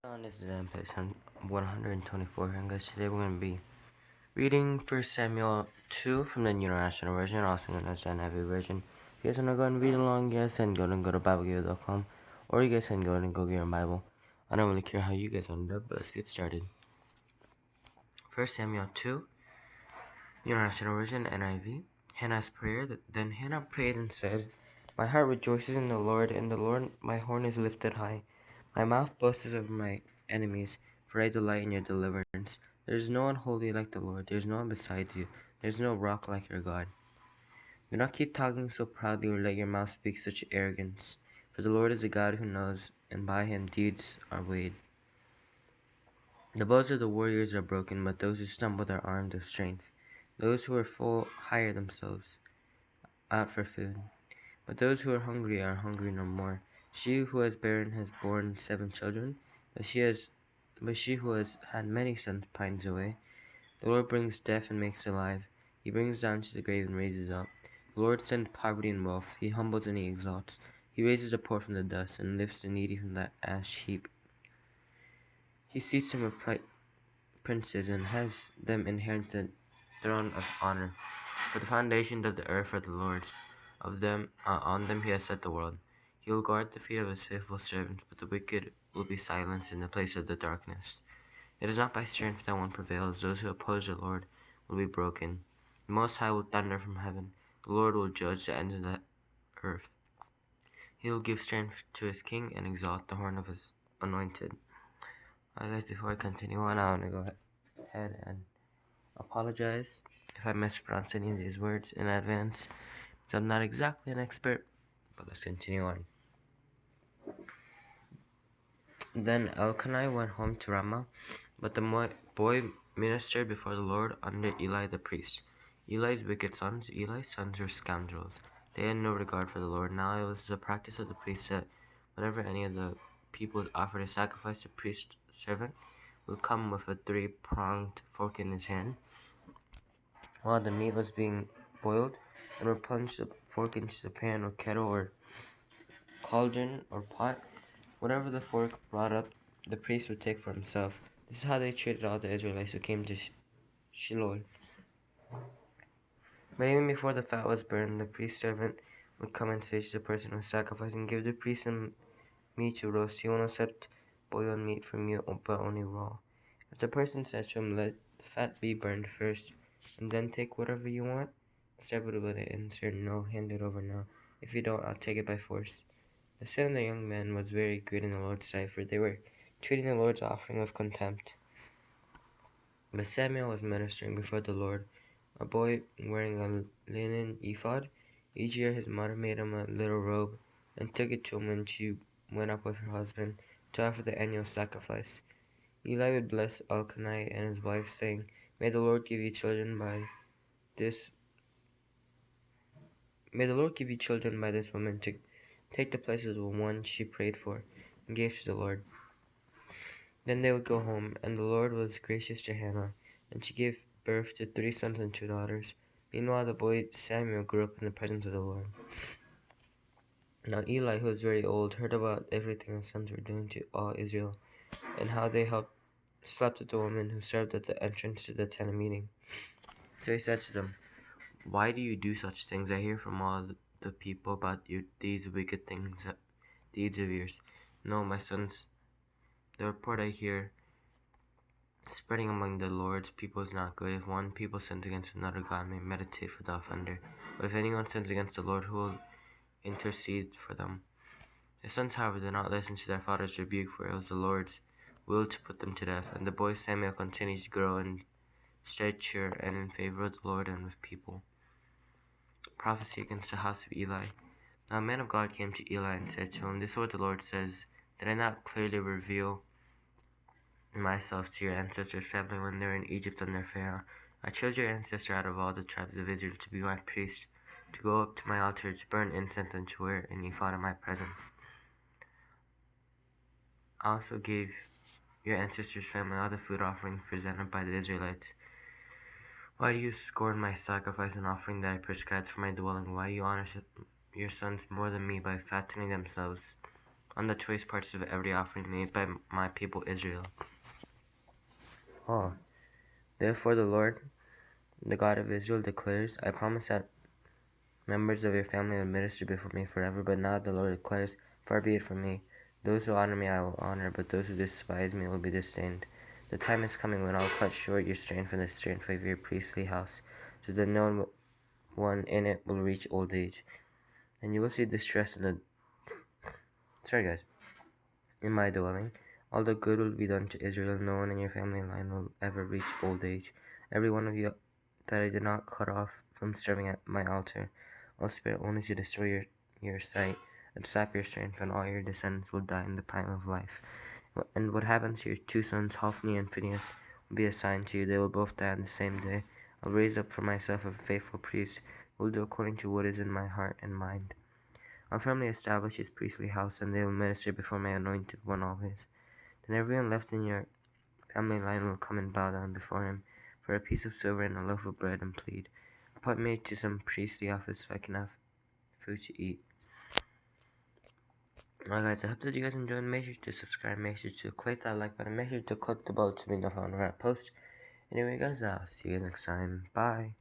This is MPX 124, and guys, today we're going to be reading 1 Samuel 2 from the New International Version, also known as the NIV version. If you guys want to go and read along, you guys can go to BibleGiver.com, or you guys can go and go get your Bible. I don't really care how you guys want to do it, but let's get started. 1 Samuel 2, New International Version, NIV. Hannah's prayer. Then Hannah prayed and said, "My heart rejoices in the Lord, my horn is lifted high. My mouth boasts over my enemies, for I delight in your deliverance. There is no one holy like the Lord. There is no one besides you. There is no rock like your God. Do not keep talking so proudly or let your mouth speak such arrogance. For the Lord is a God who knows, and by him deeds are weighed. The bows of the warriors are broken, but those who stumble are armed with strength. Those who are full hire themselves out for food, but those who are hungry no more. She who has borne 7 children, but she who has had many sons pines away. The Lord brings death and makes alive. He brings down to the grave and raises up. The Lord sends poverty and wealth. He humbles and he exalts. He raises the poor from the dust and lifts the needy from the ash heap. He seats them with princes and has them inherit the throne of honor. For the foundations of the earth are the Lord's. On them he has set the world. He will guard the feet of his faithful servants, but the wicked will be silenced in the place of the darkness. It is not by strength that one prevails. Those who oppose the Lord will be broken. The Most High will thunder from heaven. The Lord will judge the ends of the earth. He will give strength to his king and exalt the horn of his anointed. Alright guys, before I continue on, I want to go ahead and apologize if I mispronounce any of these words in advance, because I'm not exactly an expert, but let's continue on. Then Elkanah went home to Ramah, but the boy ministered before the Lord under Eli the priest. Eli's sons were scoundrels. They had no regard for the Lord. Now it was the practice of the priest that whenever any of the people offered a sacrifice, the priest's servant would come with a 3-pronged fork in his hand. While the meat was being boiled, and would plunge the fork into the pan or kettle or cauldron or pot. Whatever the fork brought up, the priest would take for himself. This is how they treated all the Israelites who came to Shiloh. But even before the fat was burned, the priest's servant would come and say to the person who was sacrificing, "Give the priest some meat to roast. He won't accept boiled meat from you, but only raw." If the person said to him, "Let the fat be burned first, and then take whatever you want," the servant would answer, "No, hand it over now. If you don't, I'll take it by force." The sin of the young men was very great in the Lord's sight, for they were treating the Lord's offering with contempt. But Samuel was ministering before the Lord, a boy wearing a linen ephod. Each year his mother made him a little robe and took it to him when she went up with her husband to offer the annual sacrifice. Eli would bless Elkanah and his wife, saying, May the Lord give you children by this woman to take the place of the one she prayed for and gave to the Lord. Then they would go home, and the Lord was gracious to Hannah, and she gave birth to 3 sons and 2 daughters. Meanwhile the boy Samuel grew up in the presence of the Lord. Now Eli, who was very old, heard about everything his sons were doing to all Israel, and how they slept with the woman who served at the entrance to the tent of meeting. So he said to them, "Why do you do such things? I hear from all the people about these wicked deeds of yours. No, my sons, the report I hear spreading among the Lord's people is not good. If one people sins against another, God may meditate for the offender. But if anyone sins against the Lord, who will intercede for them?" His sons, however, did not listen to their father's rebuke, for it was the Lord's will to put them to death. And the boy Samuel continued to grow in stature and in favor of the Lord and with people. Prophecy against the house of Eli. Now a man of God came to Eli and said to him, "This is what the Lord says. Did I not clearly reveal myself to your ancestors' family when they were in Egypt under Pharaoh? I chose your ancestor out of all the tribes of Israel to be my priest, to go up to my altar, to burn incense, and to wear an ephod in my presence. I also gave your ancestors' family all the food offerings presented by the Israelites. Why do you scorn my sacrifice and offering that I prescribed for my dwelling? Why do you honor your sons more than me by fattening themselves on the choice parts of every offering made by my people Israel. Oh, therefore the Lord, the God of Israel, declares, I promise that members of your family will minister before me forever, but now the Lord declares, far be it from me. Those who honor me I will honor, but those who despise me will be disdained. The time is coming when I will cut short your strength from the strength of your priestly house, so that no one in it will reach old age. And you will see distress in my dwelling. All the good will be done to Israel. No one in your family line will ever reach old age. Every one of you that I did not cut off from serving at my altar, I'll spare only to destroy your sight and sap your strength, and all your descendants will die in the prime of life. And what happens to your two sons, Hophni and Phinehas, will be a sign to you. They will both die on the same day. I'll raise up for myself a faithful priest who will do according to what is in my heart and mind. I'll firmly establish his priestly house, and they will minister before my anointed one always. Then everyone left in your family line will come and bow down before him for a piece of silver and a loaf of bread and plead, appoint me to some priestly office so I can have food to eat. Alright guys, I hope that you guys enjoyed. Make sure to subscribe, make sure to click that like button, make sure to click the bell to be notified when I post. Anyway guys, I'll see you next time. Bye.